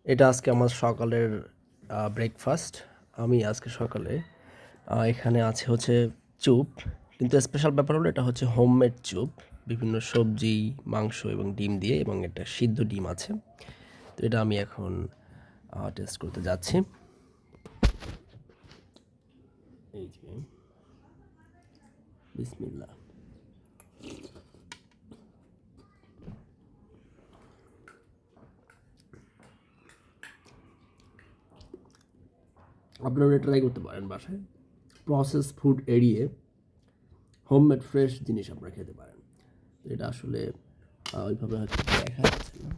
এটা আজকে আমার সকালের ব্রেকফাস্ট। আমি আজকে সকালে এখানে আছে হচ্ছে চুপ, কিন্তু স্পেশাল ব্যাপার হলো এটা হচ্ছে হোমমেড চুপ, বিভিন্ন সবজি, মাংস এবং ডিম দিয়ে, এবং এটা সিদ্ধ ডিম আছে। তো এটা আমি এখন টেস্ট করতে যাচ্ছি। এই যে বিসমিল্লাহ। আপনারা এটা ট্রাই করতে পারেন বাসায়। প্রসেস ফুড এড়িয়ে হোমমেড ফ্রেশ জিনিস আপনারা খেতে পারেন। এটা আসলে ওইভাবে হয়তো দেখা যাচ্ছে না।